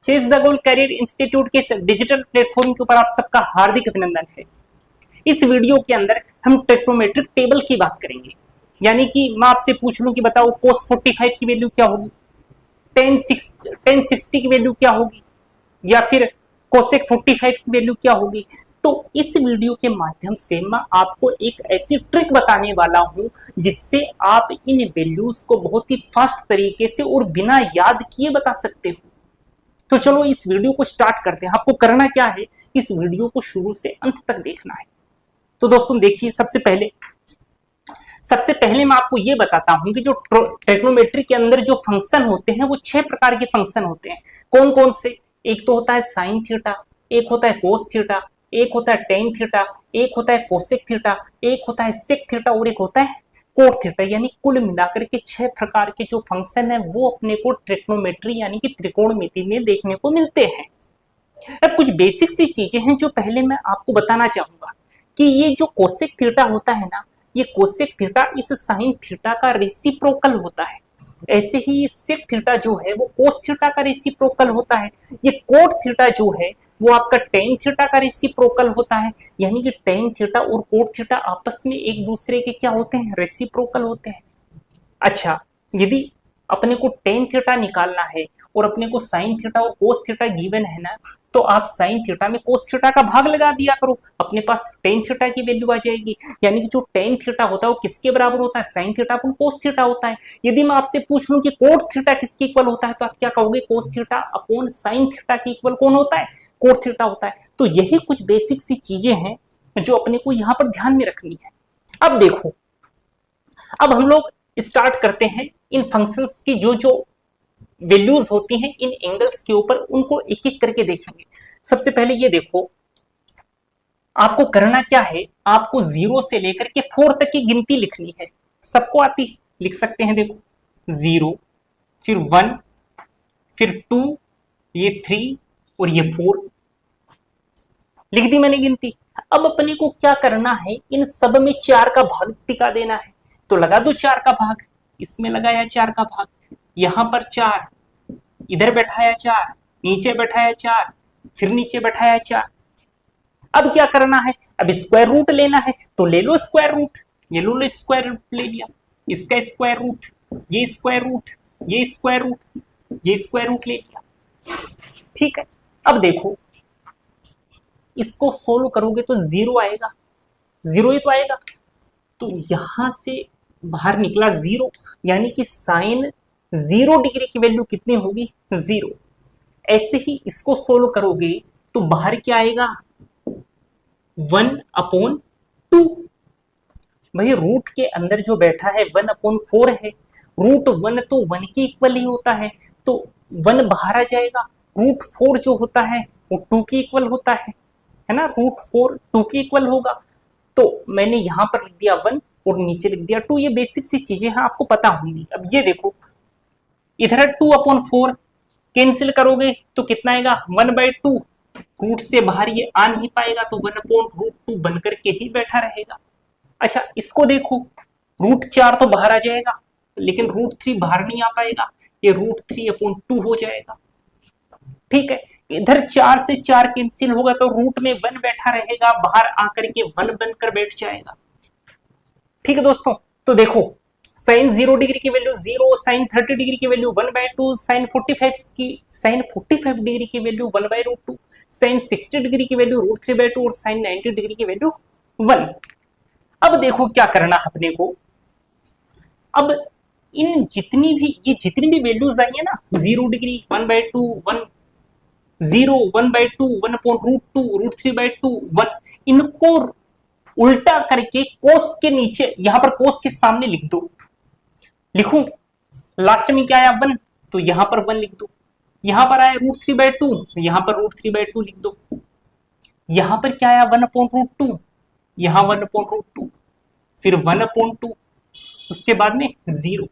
Chase the goal career institute के इस digital platform के ऊपर आप सबका हार्दिक अभिनंदन है। इस वीडियो के अंदर हम ट्रिग्नोमेट्रिक टेबल की बात करेंगे। यानी कि मैं आपसे पूछ लूं कि बताओ cos 45 की वैल्यू क्या होगी, tan 60 की वैल्यू क्या होगी, या फिर cosec 45 की वैल्यू क्या होगी। तो इस वीडियो के माध्यम से मैं आपको एक ऐसी ट्रिक बताने वाला हूं जिससे आप इन वैल्यूज को बहुत ही फास्ट तरीके से और बिना याद किए बता सकते हो। तो चलो इस वीडियो को स्टार्ट करते हैं। आपको करना क्या है, इस वीडियो को शुरू से अंत तक देखना है। तो दोस्तों देखिए, सबसे पहले मैं आपको यह बताता हूं कि जो ट्रिग्नोमेट्री के अंदर जो फंक्शन होते हैं वो 6 प्रकार के फंक्शन होते हैं। कौन कौन से? एक तो होता है साइन थीटा, एक होता है कोस थीटा, एक होता है टेन थीटा, एक होता है कोसेक थीटा, एक होता है सेक थीटा और एक होता है कोट थीटा। यानी कुल मिलाकर के 6 प्रकार के जो फंक्शन है वो अपने को ट्रिग्नोमेट्री यानी कि त्रिकोणमिति में देखने को मिलते हैं। अब कुछ बेसिक सी चीजें हैं जो पहले मैं आपको बताना चाहूंगा कि ये जो कोसेक थीटा होता है ना, ये कोसेक थीटा इस साइन थीटा का रेसिप्रोकल होता है। ऐसे ही ये सेक थीटा जो है वो कोस थीटा का रेसिप्रोकल होता है। ये कोट थीटा जो है वो आपका टेन थीटा का रेसिप्रोकल होता है। यानी कि टेन थीटा और कोट थीटा आपस में एक दूसरे के क्या होते हैं? रेसिप्रोकल होते हैं। अच्छा, यदि अपने को टेन थीटा निकालना है और अपने को साइन थीटा और कोस थीटा गिवन है ना, तो आप साइन थीटा में कोस थीटा का भाग लगा दिया करो, अपने पास टेन थीटा की वैल्यू आ जाएगी। यानी कि जो टेन थीटा होता है वो किसके बराबर होता है? Sine theta upon cos theta होता है। यदि मैं आपसे पूछ लूं कि कोट थीटा किसके इक्वल होता है, तो आप क्या कहोगे? Cos theta upon sine theta के इक्वल कौन होता है? कोट थीटा होता है। तो यही कुछ बेसिक सी चीजें हैं जो अपने को यहाँ पर ध्यान में रखनी है। अब देखो, अब हम लोग स्टार्ट करते हैं इन फंक्शंस की जो जो वैल्यूज होती हैं इन एंगल्स के ऊपर, उनको एक एक करके देखेंगे। सबसे पहले ये देखो, आपको करना क्या है, आपको 0 से लेकर के 4 तक की गिनती लिखनी है। सबको आती है, लिख सकते हैं। देखो 0, फिर 1, फिर 2, ये 3 और ये 4 लिख दी मैंने गिनती। अब अपने को क्या करना है, इन सब में 4 का भाग टिका देना है। तो लगा दो 4 का भाग, इसमें लगाया 4 का भाग, यहां पर 4, इधर बैठाया 4, नीचे बैठाया 4, फिर नीचे बैठाया 4। अब क्या करना है, अब स्क्वायर रूट लेना है, तो ले लो स्क्वायर रूट। ये लो स्क्वायर रूट ले लिया, इसका स्क्वायर रूट, ये स्क्वायर रूट, ये स्क्वायर रूट, ये स्क्वायर रूट ले लिया। ठीक है, अब देखो इसको सोल्व करोगे तो 0 आएगा, 0 ही तो आएगा। तो यहां से बाहर निकला 0, यानी कि साइन 0 डिग्री की वैल्यू कितनी होगी? 0। ऐसे ही इसको सोल्व करोगे तो बाहर क्या आएगा? 1/2। भाई रूट के अंदर जो बैठा है 1/4 है, रूट 1 तो 1 के इक्वल ही होता है, तो 1 बाहर आ जाएगा। रूट 4 जो होता है वो 2 के इक्वल होता है ना, रूट 4 2 के इक्वल होगा। तो मैंने यहां पर लिख दिया 1 और नीचे लिख दिया 2। ये बेसिक सी चीजें हैं, आपको पता होंगी। अब ये देखो, इधर 2/4 कैंसिल करोगे तो कितना आएगा? 1/2। रूट से बाहर ये आ नहीं पाएगा, तो 1/√2 बनकर के ही बैठा रहेगा। अच्छा, इसको देखो, रूट 4 तो बाहर आ जाएगा, लेकिन रूट 3 बाहर नहीं आ पाएगा, ये रूट 3/2 हो जाएगा। ठीक है, इधर 4 से 4 कैंसिल होगा तो रूट में 1 बैठा रहेगा, बाहर आकर के 1 बनकर बैठ जाएगा। ठीक है दोस्तों, तो देखो साइन 0 डिग्री की वैल्यू 0, साइन 30 डिग्री की वैल्यू 1/2, साइन 45 डिग्री की वैल्यू 1/√2, साइन 60 डिग्री की वैल्यू √3/2 और साइन 90 डिग्री की वैल्यू 1। अब देखो क्या करना है अपने को। अब इन जितनी भी वैल्यूज आई है ना, 0 डिग्री, 1/2, 1, 0, 1/2, 1/√2, √3/2, 1, इनको उल्टा करके कोस के नीचे, यहां पर कोस के सामने लिख दो। लिखूं, लास्ट में क्या आया? 1, तो यहां पर 1 लिख दो। यहां पर आया √3/2, यहां पर √3/2 लिख दो। यहां पर क्या आया? 1/√2, यहां 1/√2, फिर 1/2, उसके बाद में 0।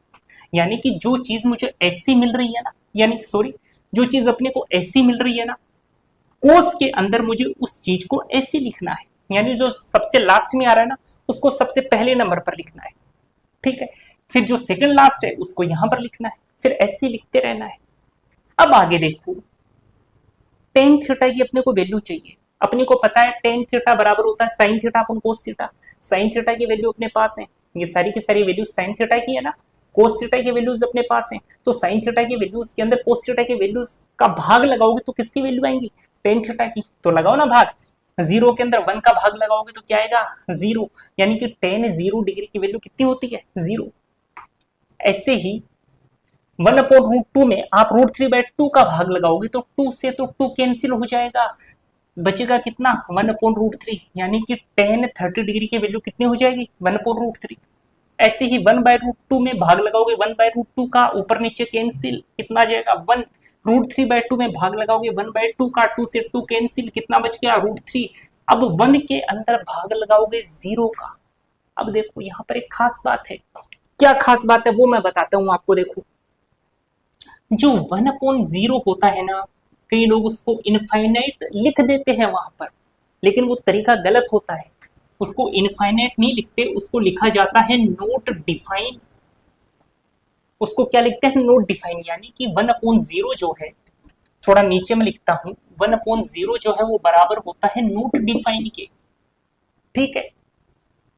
यानी कि जो चीज मुझे ऐसी मिल रही है ना, यानी कि सॉरी, जो चीज अपने को ऐसी मिल रही है ना, कोस के अंदर मुझे उस चीज को ऐसे लिखना है। यानी जो सबसे लास्ट में आ रहा है ना, उसको सबसे पहले नंबर पर लिखना है। ठीक है, फिर जो सेकंड लास्ट है उसको यहां पर लिखना है, फिर ऐसे लिखते रहना है। अब आगे देखो, टेन थीटा की अपने को वैल्यू चाहिए। अपने को पता है टेन थीटा बराबर होता है साइन थीटा अपन कोस थीटा। साइन थीटा की वैल्यू अपने पास है, ये सारी की सारी वैल्यू साइन थीटा की है ना। कोस थीटा की वैल्यूज अपने पास है, तो साइन थीटा की वैल्यूज के अंदर कोस थीटा की वैल्यूज का भाग लगाओगे तो किसकी वैल्यू आएंगी, टेन थीटा की। तो लगाओ ना भाग, जीरो के अंदर वन का भाग लगाओगे तो क्या आएगा, जीरो। यानी कि टेन जीरो डिग्री की वैल्यू कितनी होती है, जीरो। ऐसे ही 1/√2 में आप √3/2 का भाग लगाओगे तो 2 से तो 2 कैंसिल हो जाएगा, बचेगा कितना 1/√3, यानी कि tan 30 डिग्री की वैल्यू कितनी हो जाएगी 1/√3। ऐसे ही 1/√2 में भाग लगाओगे 1/√2 का, ऊपर नीचे कैंसिल, कितना आ जाएगा 1। √3/2 में भाग लगाओगे 1/2 का, 2 से 2 कैंसिल, कितना बच गया √3। अब 1 के अंदर भाग लगाओगे 0 का। अब देखो यहाँ पर एक खास बात है, क्या खास बात है वो मैं बताता हूँ आपको। देखो जो 1/0 होता है ना, कई लोग उसको इनफाइनाइट लिख देते हैं वहां पर, लेकिन वो तरीका गलत होता है। उसको इनफाइनाइट नहीं लिखते, उसको लिखा जाता है नोट डिफाइन। उसको क्या लिखते हैं, नोट डिफाइन। यानी कि 1/0 जो है, थोड़ा नीचे में लिखता हूं, 1/0 जो है वो बराबर होता है नोट डिफाइन के। ठीक है,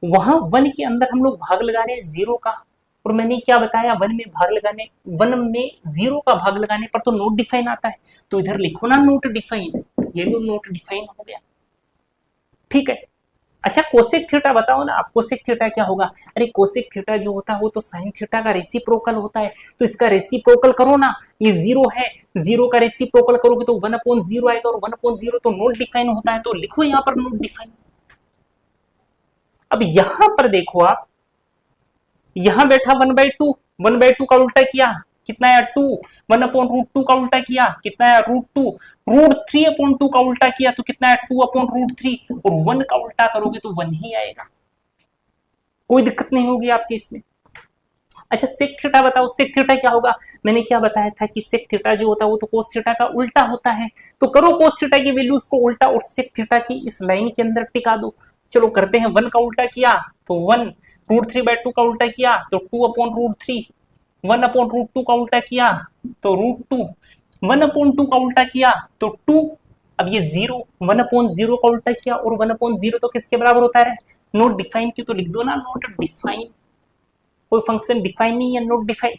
वहां 1 के अंदर हम लोग भाग लगा रहे हैं 0 का, और मैंने क्या बताया 1 में भाग लगाने, 1 में 0 का भाग लगाने पर तो नोट डिफाइन आता है, तो इधर लिखो ना नोट डिफाइन। ये लो नोट डिफाइन हो गया। ठीक है, अच्छा कोसेक थीटा बताओ ना आप, कोसेक थीटा क्या होगा। अरे कोसेक थीटा जो होता है वो तो साइन थीटा का रेसिप्रोकल होता है, तो इसका रेसिप्रोकल करो ना। ये 0 है, 0 का रेसिप्रोकल करोगे तो 1/0 आएगा, और 1/0 तो नोट डिफाइन होता है, तो लिखो यहाँ पर नोट डिफाइन। अब यहां पर देखो आप, यहां बैठा 1/2, 1/2 का उल्टा किया कितना है 2, 1/√2 का उल्टा किया कितना है √2, √3/2 का उल्टा किया तो कितना है 2/√3, और 1 का उल्टा करोगे तो 1 ही आएगा, कोई दिक्कत नहीं होगी आपके इसमें। अच्छा सेक थीटा बताओ, सेक थीटा क्या होगा। मैंने क्या बताया था कि सेक थीटा जो होता है वो तो कोस थीटा का उल्टा होता है, तो करो कोस थीटा की वैल्यूज को उल्टा और सेक थीटा की इस लाइन के अंदर टिका दो। चलो करते हैं, 1 का उल्टा किया तो 1, √3/2 का उल्टा किया तो 2/√3, 1/√2 का उल्टा किया तो √2, 1/2 का उल्टा किया तो 2। अब ये 0, 1/0 का उल्टा किया और 1/0 तो किसके बराबर होता है, नोट डिफाइन की, तो लिख दो ना नोट डिफाइन। कोई फंक्शन डिफाइन नहीं है, नोट डिफाइन।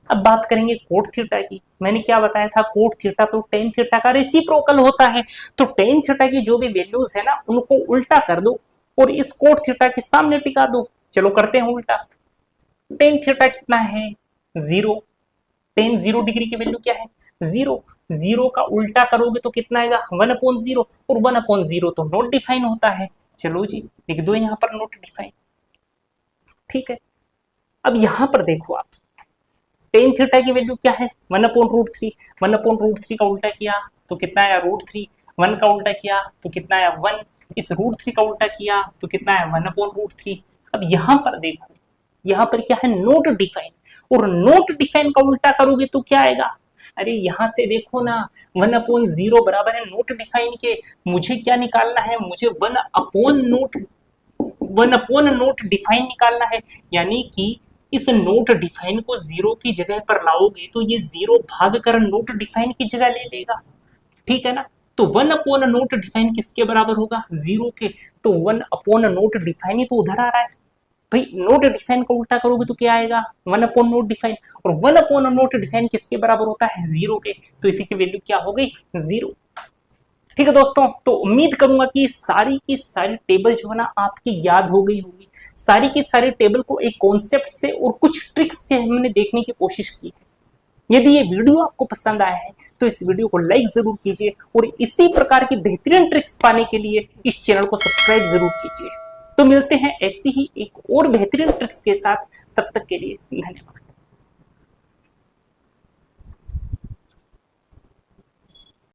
अब बात करेंगे कोट थीटा की। मैंने क्या बताया था, कोट थीटा तो टेन थीटा का रेसिप्रोकल होता है, तो टेन थीटा की जो भी वैल्यूज है ना उनको उल्टा कर दो और इस कोट थीटा के सामने टिका दो। चलो करते हैं उल्टा। टेन थीटा कितना है 0, टेन 0 डिग्री की वैल्यू क्या है 0, 0 का उल्टा करोगे तो कितना आएगा 1/0, और 1/0 तो नोट डिफाइन होता है। चलो जी लिख दो यहाँ पर नोट डिफाइन। ठीक है, अब यहां पर देखो आप, टेन थीटा की वैल्यू क्या है 1/√3, 1/√3 का उल्टा किया तो कितना आया √3, 1 का उल्टा किया तो कितना आया 1, इस √3 का उल्टा किया तो कितना है 1/√3। अब यहां पर देखो, यहां पर क्या है नोट डिफाइन, और नोट डिफाइन का उल्टा करोगे तो क्या आएगा। अरे यहां से देखो ना 1/0 बराबर है नोट डिफाइन के, मुझे क्या निकालना है, मुझे 1 नोट डिफाइन निकालना है। यानी कि इस नोट डिफाइन को 0 की जगह पर लाओगे तो ये 0 भाग कर नोट डिफाइन की जगह ले लेगा। ठीक है ना, तो 1 नोट डिफाइन किसके बराबर होगा 0 के, तो 1 नोट डिफाइन ही तो उधर आ रहा है भाई। नोट डिफाइन को उल्टा करोगे तो क्या आएगा 1 नोट डिफाइन, और 1 नोट डिफाइन किसके बराबर होता है 0 के, तो इसी की वैल्यू क्या हो गई 0। ठीक है दोस्तों, तो उम्मीद करूंगा कि सारी की सारी टेबल जो है ना आपकी याद हो गई होगी। सारी की सारी टेबल को एक कॉन्सेप्ट से और कुछ ट्रिक्स से हमने देखने की कोशिश की है। यदि ये वीडियो आपको पसंद आया है तो इस वीडियो को लाइक जरूर कीजिए, और इसी प्रकार की बेहतरीन ट्रिक्स पाने के लिए इस चैनल को सब्सक्राइब जरूर कीजिए। तो मिलते हैं ऐसी ही एक और बेहतरीन ट्रिक्स के साथ, तब तक के लिए धन्यवाद।